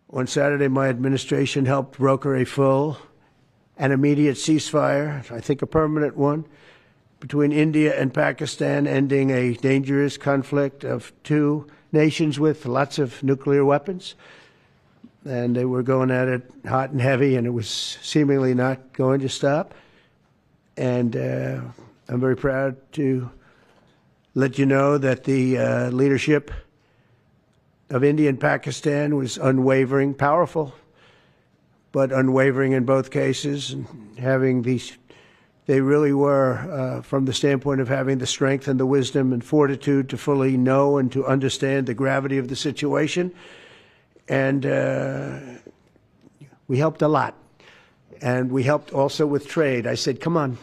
On Saturday, my administration helped broker a full and immediate ceasefire, I think a permanent one, between India and Pakistan, ending a dangerous conflict of two nations with lots of nuclear weapons. And they were going at it hot and heavy, and it was seemingly not going to stop. And I'm very proud to let you know that the leadership of India and Pakistan was unwavering, powerful, but unwavering in both cases, and having these, they really were, from the standpoint of having the strength and the wisdom and fortitude to fully know and to understand the gravity of the situation. And we helped a lot. And we helped also with trade. I said, come on,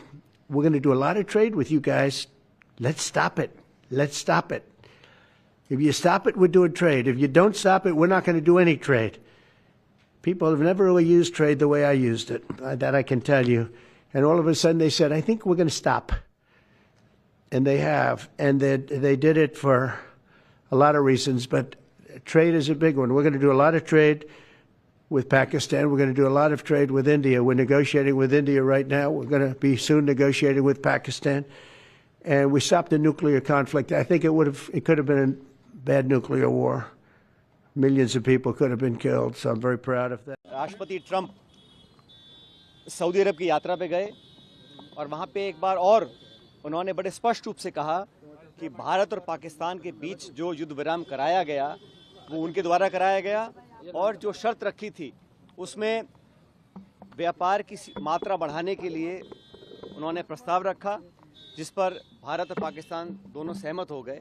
we're going to do a lot of trade with you guys. Let's stop it. Let's stop it. If you stop it, we're doing trade. If you don't stop it, we're not going to do any trade. People have never really used trade the way I used it. That I can tell you. And all of a sudden they said, I think we're going to stop. And they have. And they did it for a lot of reasons, but trade is a big one. We're going to do a lot of trade with Pakistan. We're going to do a lot of trade with India. We're negotiating with India right now. We're going to be soon negotiating with Pakistan. And we stopped the nuclear conflict. I think it could have been a bad nuclear war. Millions of people could have been killed, so I'm very proud of that. राष्ट्रपति Trump Saudi अरब की यात्रा पे गए और वहाँ पे एक बार और उन्होंने बड़े स्पष्ट रूप से कहा कि भारत और पाकिस्तान के बीच जो युद्ध विराम कराया गया वो उनके द्वारा कराया गया, और जो शर्त रखी थी उसमें व्यापार की मात्रा बढ़ाने के लिए उन्होंने प्रस्ताव रखा, जिस पर भारत और पाकिस्तान दोनों सहमत हो गए।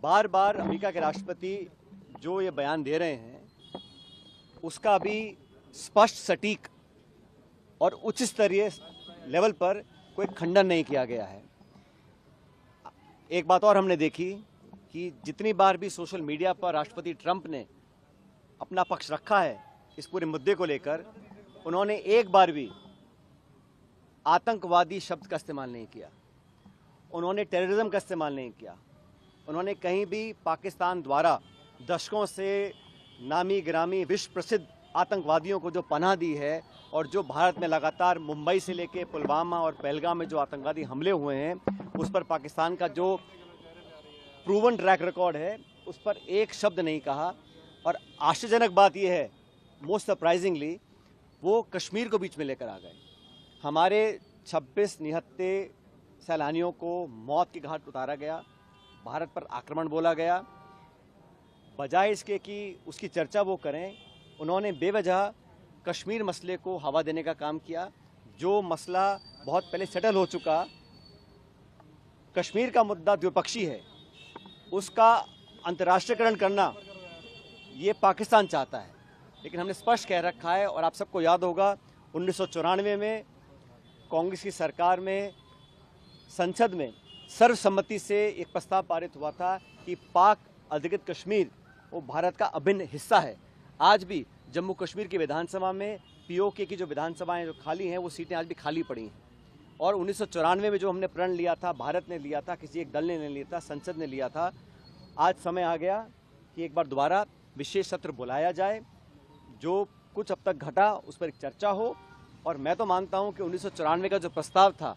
बार बार अमेरिका के राष्ट्रपति जो ये बयान दे रहे हैं उसका अभी स्पष्ट, सटीक और उच्च स्तरीय लेवल पर कोई खंडन नहीं किया गया है। एक बात और हमने देखी कि जितनी बार भी सोशल मीडिया पर राष्ट्रपति ट्रंप ने अपना पक्ष रखा है इस पूरे मुद्दे को लेकर, उन्होंने एक बार भी आतंकवादी शब्द का इस्तेमाल नहीं किया, उन्होंने टेररिज्म का इस्तेमाल नहीं किया, उन्होंने कहीं भी पाकिस्तान द्वारा दशकों से नामी गिरामी विश्व प्रसिद्ध आतंकवादियों को जो पनाह दी है और जो भारत में लगातार मुंबई से लेकर पुलवामा और पहलगाम में जो आतंकवादी हमले हुए हैं उस पर पाकिस्तान का जो प्रूवन ट्रैक रिकॉर्ड है उस पर एक शब्द नहीं कहा। और आश्चर्यजनक बात यह है, मोस्ट सरप्राइजिंगली, वो कश्मीर को बीच में लेकर आ गए। हमारे 26 निहत्थे सैलानियों को मौत की घाट उतारा गया, भारत पर आक्रमण बोला गया। बजाय इसके कि उसकी चर्चा वो करें, उन्होंने बेवजह कश्मीर मसले को हवा देने का काम किया। जो मसला बहुत पहले सेटल हो चुका, कश्मीर का मुद्दा द्विपक्षीय है, उसका अंतर्राष्ट्रीयकरण करना ये पाकिस्तान चाहता है। लेकिन हमने स्पष्ट कह रखा है, और आप सबको याद होगा 1994 में कांग्रेस की सरकार में संसद में सर्वसम्मति से एक प्रस्ताव पारित हुआ था कि पाक अधिकृत कश्मीर वो भारत का अभिन्न हिस्सा है। आज भी जम्मू कश्मीर की विधानसभा में पीओके की जो विधानसभाएं जो खाली हैं वो सीटें आज भी खाली पड़ी हैं। और 1994 में जो हमने प्रण लिया था, भारत ने लिया था, किसी एक दल ने नहीं लिया था, संसद ने लिया था। आज समय आ गया कि एक बार दोबारा विशेष सत्र बुलाया जाए, जो कुछ अब तक घटा उस पर एक चर्चा हो। और मैं तो मानता हूं कि 1994 का जो प्रस्ताव था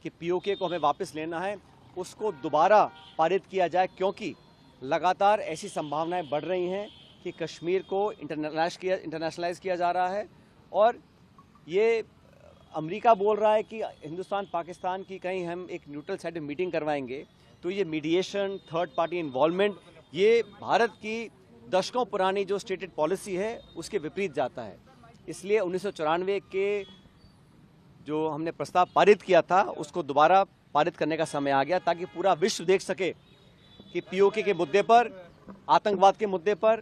कि पीओके को हमें वापस लेना है, उसको दोबारा पारित किया जाए, क्योंकि लगातार ऐसी संभावनाएं बढ़ रही हैं कि कश्मीर को इंटरनेशनलाइज किया जा रहा है। और ये अमेरिका बोल रहा है कि हिंदुस्तान पाकिस्तान की कहीं हम एक न्यूट्रल साइड में मीटिंग करवाएंगे, तो ये मीडिएशन, थर्ड पार्टी इन्वॉल्वमेंट, ये भारत की दशकों पुरानी जो स्टेटेड पॉलिसी है उसके विपरीत जाता है। इसलिए 1994 के जो हमने प्रस्ताव पारित किया था उसको दोबारा पारित करने का समय आ गया, ताकि पूरा विश्व देख सके कि पीओके के मुद्दे पर, आतंकवाद के मुद्दे पर,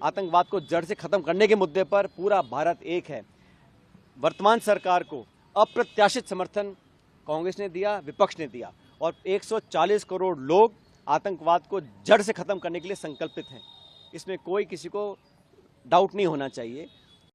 आतंकवाद को जड़ से खत्म करने के मुद्दे पर पूरा भारत एक है। वर्तमान सरकार को अप्रत्याशित समर्थन कांग्रेस ने दिया, विपक्ष ने दिया, और 140 करोड़ लोग आतंकवाद को जड़ से खत्म करने के लिए संकल्पित हैं। इसमें कोई किसी को डाउट नहीं होना चाहिए।